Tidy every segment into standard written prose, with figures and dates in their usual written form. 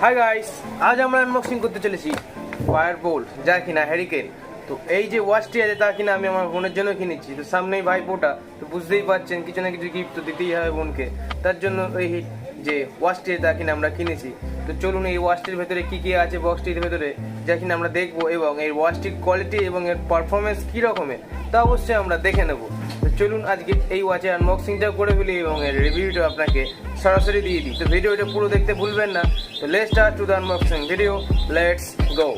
Hi guys, আজ আমরা unboxing করতে চলেছি ফায়ারবোল্ট, যা কিনা হ্যারিকেন। তো এই যে ওয়াচটি আছে তা কিনা আমি আমার বোনের জন্য কিনেছি। তো সামনেই ভাইফোঁটা, তো বুঝতেই পারছেন কিছু না কিছু গিফট তো দিতেই হবে বোনকে। তার জন্য এই যে ওয়াচটি তা কিনা আমরা কিনেছি। তো চলুন এই ওয়াচটির ভেতরে কি কি আছে বক্সটির ভেতরে যা কিনা আমরা দেখবো, এবং এই ওয়াচটির কোয়ালিটি এবং এর পারফরমেন্স কী রকমের তা অবশ্যই আমরা দেখে নেবো। তো চলুন আজকে এই ওয়াচের আনবক্সিংটা করে ফেলি এবং এর রিভিউটা আপনাকে সরাসরি দিয়ে দিই। তো ভিডিওটা পুরো দেখতে ভুলবেন না। তো let's start to the unboxing video, let's go.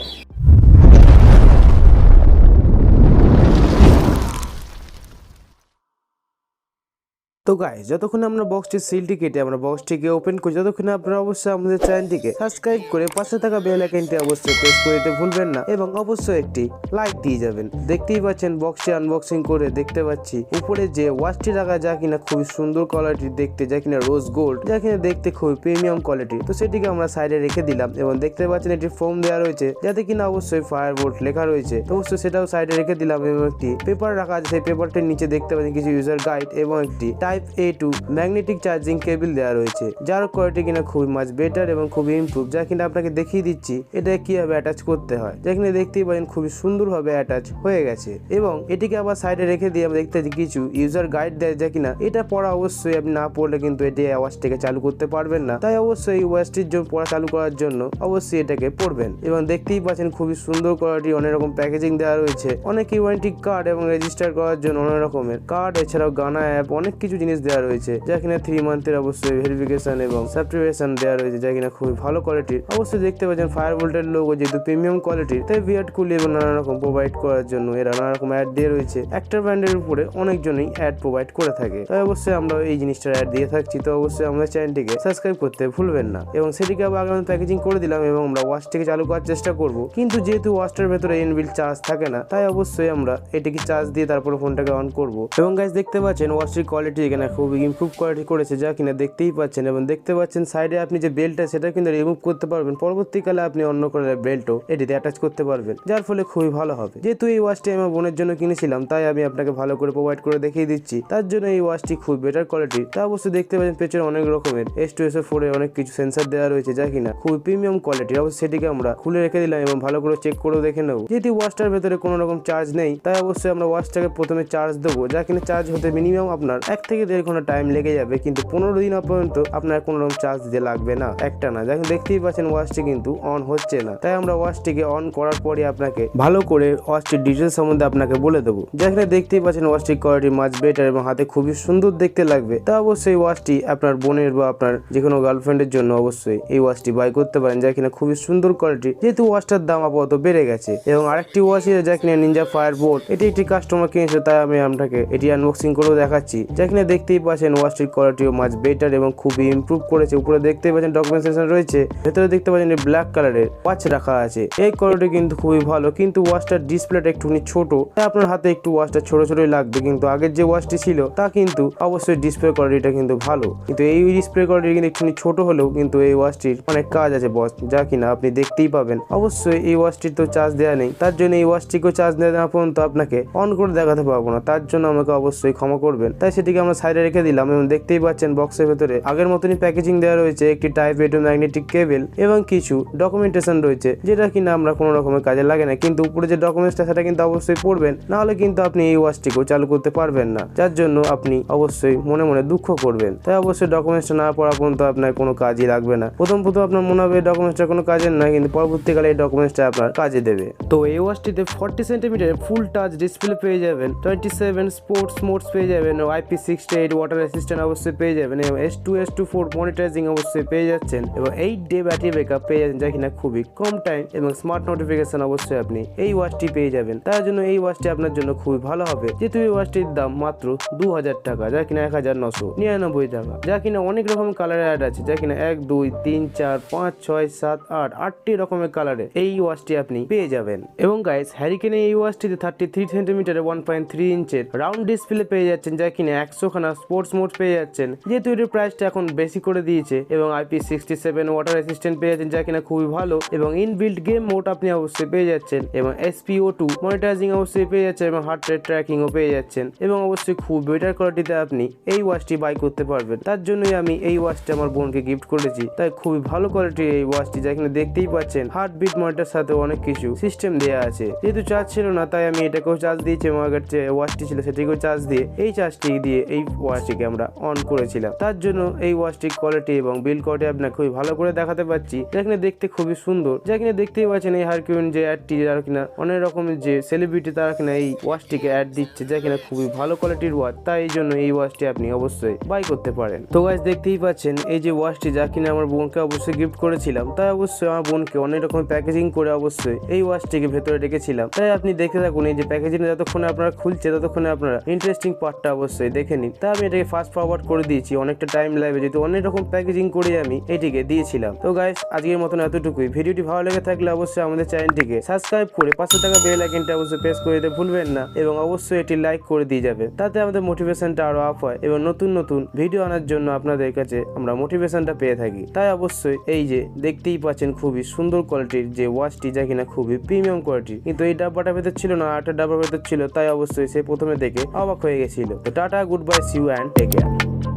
তো গাইস, যতক্ষণ আমরা বক্সটির সিলটি কেটে আমরা বক্সটিকে ওপেন করি, ততক্ষণ আপনারা অবশ্যই আমাদের চ্যানেলটিকে সাবস্ক্রাইব করে পাশে থাকা বেল আইকনটি অবশ্যই প্রেস করে দিতে ভুলবেন না, এবং অবশ্যই একটি লাইক দিয়ে যাবেন। দেখতেই পাচ্ছেন বক্সটি আনবক্সিং করে দেখতে পাচ্ছি উপরে যে ওয়াচটি রাখা, যা কিনা খুবই সুন্দর কোয়ালিটির দেখতে, যা কিনা রোজ গোল্ড, যা কিনা দেখতে খুবই প্রিমিয়াম কোয়ালিটি। তো সেটিকে আমরা সাইডে রেখে দিলাম, এবং দেখতে পাচ্ছেন একটি ফোম দেওয়া রয়েছে যাতে কিনা অবশ্যই ফায়ারবোল্ট লেখা রয়েছে। তো অবশ্যই সেটাও সাইডে রেখে দিলাম, এবং একটি পেপার রাখা আছে। সেই পেপারটির নিচে দেখতে পাচ্ছেন কিছু ইউজার গাইড এবং একটি type A to magnetic charging cable দেওয়া রয়েছে, যার কোয়ালিটি কিনা খুবই মাচ বেটার এবং খুবই ইমপ্রুভ, যা কিনা আপনাকে দেখিয়ে দিচ্ছি এটা কিভাবে অ্যাটাচ করতে হয়। যা কিনা দেখতেই পাচ্ছেন খুবই সুন্দরভাবে অ্যাটাচ হয়ে গেছে, এবং এটিকে আবার সাইডে রেখে দিয়ে আমরা দেখতে পাচ্ছি কিছু ইউজার গাইড দেয়, যা কিনা এটা পড়া অবশ্যই আপনি না পড়লে কিন্তু এটি ওয়াচটিকে চালু করতে পারবেন না। তাই অবশ্যই এই ওয়াচটির জন্য পড়া চালু করার জন্য অবশ্যই এটাকে পড়বেন। এবং দেখতেই পাচ্ছেন খুবই সুন্দর কোয়ালিটি, অনেক রকম প্যাকেজিং দেওয়া রয়েছে, অনেক ওয়ারেন্টি কার্ড এবং রেজিস্টার করার জন্য অনেক রকমের কার্ড, এছাড়াও গানা অ্যাপ, অনেক কিছু জিনিস দেওয়া রয়েছে, যা কিনা 3 মান্থের অবশ্যই ভেরিফিকেশন এবং সাবস্ক্রিপশন দেওয়া রয়েছে, যা কিনা খুবই ভালো কোয়ালিটির। অবশ্যই দেখতে পাচ্ছেন ফায়ারবোল্টের লোগো যেহেতু প্রিমিয়াম কোয়ালিটির, তাই ভিআর কুলি এবং নানা রকম প্রোভাইড করার জন্য এরা নানা রকম অ্যাড দিয়ে রয়েছে। একটা ব্র্যান্ডের উপরে অনেকজনই অ্যাড প্রোভাইড করে থাকে, তাই অবশ্যই আমরা এই জিনিসটার অ্যাড দিয়ে থাকছি। তো অবশ্যই আমাদের চ্যানেলটিকে সাবস্ক্রাইব করতে ভুলবেন না, এবং সেটিকে আবার আগামী প্যাকেজিং করে দিলাম, এবং আমরা ওয়াচটিকে চালু করার চেষ্টা করব। কিন্তু যেহেতু ওয়াচটার ভেতরে ইনবিল্ট চার্জ থাকে না, তাই অবশ্যই আমরা এটিকে চার্জ দিয়ে তারপরে ফোনটাকে অন করব। এবং গাইস দেখতে পাচ্ছেন ওয়াচটির কোয়ালিটি এখানে খুবই ইমপ্রুভ কোয়ালিটি করেছে, যা কিনা দেখতেই পাচ্ছেন। এবং দেখতে পাচ্ছেন সাইডে আপনি যে বেল্টটা সেটা কিন্তু রিমুভ করতে পারবেন, পরবর্তীকালে আপনি অন্য কালারের বেল্টও এটিতে অ্যাটাচ করতে পারবেন, যার ফলে খুবই ভালো হবে। যেহেতু এই ওয়াচটি আমার বোনের জন্য কিনেছিলাম, তাই আমি আপনাকে ভালো করে প্রোভাইড করে দেখিয়ে দিচ্ছি। তার জন্য এই ওয়াচটি খুব বেটার কোয়ালিটি। তা অবশ্যই দেখতে পাচ্ছেন পেছনে অনেক রকমের S2 S4 এ অনেক কিছু সেন্সার দেওয়া রয়েছে, যা কিনা খুবই প্রিমিয়াম কোয়ালিটি। অবশ্যই সেটিকে আমরা খুলে রেখে দিলাম এবং ভালো করে চেক করেও দেখে নেব। যেহেতু ওয়াচটার ভেতরে কোনো রকম চার্জ নেই, তাই অবশ্যই আমরা ওয়াচটাকে প্রথমে চার্জ দেবো, যা কিনা চার্জ হতে মিনিমাম আপনার 1 থেকে 1.5 ঘন্টা টাইম লেগে যাবে, কিন্তু 15 দিন পর্যন্ত আপনার কোনো রকম চার্জ দিতে লাগবে না, একটা না। যখন দেখতেই পাচ্ছেন ওয়াচটি কিন্তু অন হচ্ছে না, তাই আমরা ওয়াচটিকে অন করার পরে আপনাকে ভালো করে ওয়াচটির ডিটেলস সম্বন্ধে আপনাকে বলে দেবো। যেখানে দেখতেই পাচ্ছেন ওয়াচটির কোয়ালিটি মাচ বেটার এবং হাতে খুবই সুন্দর দেখতে লাগবে। তা অবশ্যই ওয়াচটি আপনার বোনের বা আপনার যে কোনো গার্লফ্রেন্ডের জন্য অবশ্যই এই ওয়াচটি বাই করতে পারেন, যা কিনা খুবই সুন্দর কোয়ালিটি। যেহেতু ওয়াচটার দাম আপাতত বেড়ে গেছে, এবং আরেকটি ওয়াচ আছে যা কিনা নিনজা ফায়ারবোল্ট, এটি একটি কাস্টমার কিনেছে, তাই আমি আপনাকে এটি আনবক্সিং করেও দেখাচ্ছি। যা কিনা দেখতেই পাচ্ছেন ওয়াচটির কোয়ালিটিও মাচ বেটার এবং খুবই ইমপ্রুভ করেছে। উপরে দেখতে পাচ্ছেন ডকুমেন্টেশন রয়েছে, ভেতরে দেখতে পাচ্ছেন ব্ল্যাক কালারের ওয়াচ রাখা আছে। এই কোয়ালিটি কিন্তু খুবই ভালো, কিন্তু ওয়াচটার ডিসপ্লেটা একটুখানি ছোট, তাই আপনার হাতে একটু ওয়াচটা ছোট ছোটই লাগবে। কিন্তু আগের যে ওয়াচটি ছিল তা কিন্তু অবশ্যই ডিসপ্লে কোয়ালিটিটা কিন্তু ভালো, কিন্তু এই ডিসপ্লে কোয়ালিটি কিন্তু একটুখানি ছোট হলেও কিন্তু এই ওয়াচটির অনেক কাজ আছে বস, যা কিনা আপনি দেখতেই পাবেন। অবশ্যই এই ওয়াচটির তো চার্জ দেওয়া নেই, তার জন্য এই ওয়াচটিকেও চার্জ দেওয়া না পর্যন্ত আপনাকে অন করে দেখাতে পারবো না, তার জন্য আমাকে অবশ্যই ক্ষমা করবেন। তাই সেটিকে আমরা সাইডে রেখে দিলাম, এবং দেখতেই পাচ্ছেন বক্সের ভেতরে আগের মতনই প্যাকেজিং দেওয়া রয়েছে, একটি টাইপ A to ম্যাগনেটিক কেবল এবং কিছু ডকুমেন্টেশন রয়েছে, যেটা কিনা আমরা কোনো রকমের কাজে লাগে না। কিন্তু উপরে যে ডকুমেন্টসটা সেটা কিন্তু অবশ্যই পড়বেন, না হলে কিন্তু আপনি এই ওয়াচটিকেও চালু করতে পারবেন না, যার জন্য আপনি অবশ্যই মনে মনে দুঃখ করবেন। তাই অবশ্যই ডকুমেন্টসটা না পড়া পর্যন্ত আপনার কোনো কাজই লাগবে না। প্রথম আপনার মনে হবে ডকুমেন্টসটা কোনো কাজের নয়, কিন্তু পরবর্তীকালে এই ডকুমেন্টসটা আপনার কাজে দেবে। তো এই ওয়াচটিতে 40 সেন্টিমিটারের ফুল টাচ ডিসপ্লে পেয়ে যাবেন, 27 স্পোর্টস মোডস পেয়ে যাবেন, IP68 ওয়াটার রেসিস্ট্যান্ট অবশ্যই পেয়ে যাবেন, এবং S2 S4 মনিটরাইজিং অবশ্যই পেয়ে যাচ্ছেন, এবং 8 ডে ব্যাটারি ব্যাকআপ পেয়ে যাচ্ছেন, যা কিনা খুবই কম টাইম, এবং স্মার্ট নোটিফিকেশন অবশ্যই আপনি এই ওয়াচটি পেয়ে যাবেন। তার জন্য এই ওয়াচটি আপনার জন্য খুবই ভালো হবে, যেহেতু এই ওয়াচটির দাম মাত্র 2000 টাকা, যা কিনা 1999 টাকা, যা কিনা অনেক রকমের কালারের অ্যাড আছে, যা কিনা 1 2 3 4 5 6 7 8 8টি রকমের কালারে এই ওয়াচটি আপনি পেয়ে যাবেন। এবং গাইস হ্যারিকেনের এই ওয়াচটিতে 33 সেন্টিমিটারের 1.3 ইঞ্চের রাউন্ড ডিসপ্লে পেয়ে যাচ্ছেন, যা কিনা খানা স্পোর্টস মোড পেয়ে যাচ্ছেন, যেহেতু এটির প্রাইসটা এখন বেশি করে দিয়েছে, এবং IP67 ওয়াটার রেসিস্ট্যান্ট পেয়ে যাচ্ছেন যা কিনা খুবই ভালো, এবং ইনবিল্ট গেম মোড আপনি অবশ্যই পেয়ে যাচ্ছেন, এবং SPO2 মনিটাইজিং অবশ্যই পেয়ে যাচ্ছেন, এবং হার্ট রেট ট্র্যাকিংও পেয়ে যাচ্ছেন, এবং অবশ্যই খুব বেটার কোয়ালিটিতে আপনি এই ওয়াচটি বাই করতে পারবেন। তার জন্যই আমি এই ওয়াচটি আমার বোনকে গিফট করেছি। তাই খুবই ভালো কোয়ালিটির এই ওয়াচটি, যা কিনা দেখতেই পাচ্ছেন হার্টবিট মনিটরের সাথে অনেক কিছু সিস্টেম দেওয়া আছে। যেহেতু চার্জ ছিল না তাই আমি এটাকেও চার্জ দিয়েছি, এবং আগের যে ওয়াচটি ছিল সেটিকেও চার্জ দিয়ে এই চার্জটি দিয়ে এই ওয়াচটিকে আমরা অন করেছিলাম। তার জন্য এই ওয়াচটির কোয়ালিটি এবং বিল্ড কোয়ালিটি আপনাকে খুবই ভালো করে দেখাতে পাচ্ছি, যা কিনা দেখতে খুবই সুন্দর। যা কিনা দেখতেই পাচ্ছেন এই হারকিউন যে অ্যাডটি, যারা কিনা অনেক রকমের যে সেলিব্রিটি তারা কিনা এই ওয়াচটিকে অ্যাড দিচ্ছে, যা কিনা খুবই ভালো কোয়ালিটির ওয়াচ। তাই এই জন্য এই ওয়াচটি আপনি অবশ্যই বাই করতে পারেন। তো গাইস দেখতেই পাচ্ছেন এই যে ওয়াচটি, যা কিনা আমার বোনকে অবশ্যই গিফট করেছিলাম, তাই অবশ্যই আমার বোনকে অনেক রকম প্যাকেজিং করে অবশ্যই এই ওয়াচটিকে ভেতরে রেখেছিলাম। তাই আপনি দেখতে থাকুন, এই যে প্যাকেজিং যতক্ষণে আপনারা খুলছে ততক্ষণে আপনারা ইন্টারেস্টিং পার্টটা অবশ্যই দেখে নিন। তাই আমি এটাকে ফাস্ট ফরওয়ার্ড করে দিয়েছি, অনেকটা টাইম লাগবে যেহেতু অনেক রকম প্যাকেজিং করে আমি এটিকে দিয়েছিলাম। তো গাইস আজকের মতন এতটুকুই। ভিডিওটি ভালো লেগে থাকলে অবশ্যই আমাদের চ্যানেলটিকে সাবস্ক্রাইব করে 500 টাকা বেল আইকনটা অবশ্যই প্রেস করে দিতে ভুলবেন না, এবং অবশ্যই এটি লাইক করে দিয়ে যাবে, তাতে আমাদের মোটিভেশনটা আরো আপ হয়, এবং নতুন নতুন ভিডিও আনার জন্য আপনাদের কাছে আমরা মোটিভেশনটা পেয়ে থাকি। তাই অবশ্যই এই যে দেখতেই পাচ্ছেন খুবই সুন্দর কোয়ালিটির যে ওয়াচটি, যা কিনা খুবই প্রিমিয়াম কোয়ালিটি, কিন্তু এই ডাব্বাটা ভেতর ছিল না, আরেকটা ডাব্বার ভেতর ছিল, তাই অবশ্যই সে প্রথমে দেখে অবাক হয়ে গেছিল। তো tata, good bye, see you and take care.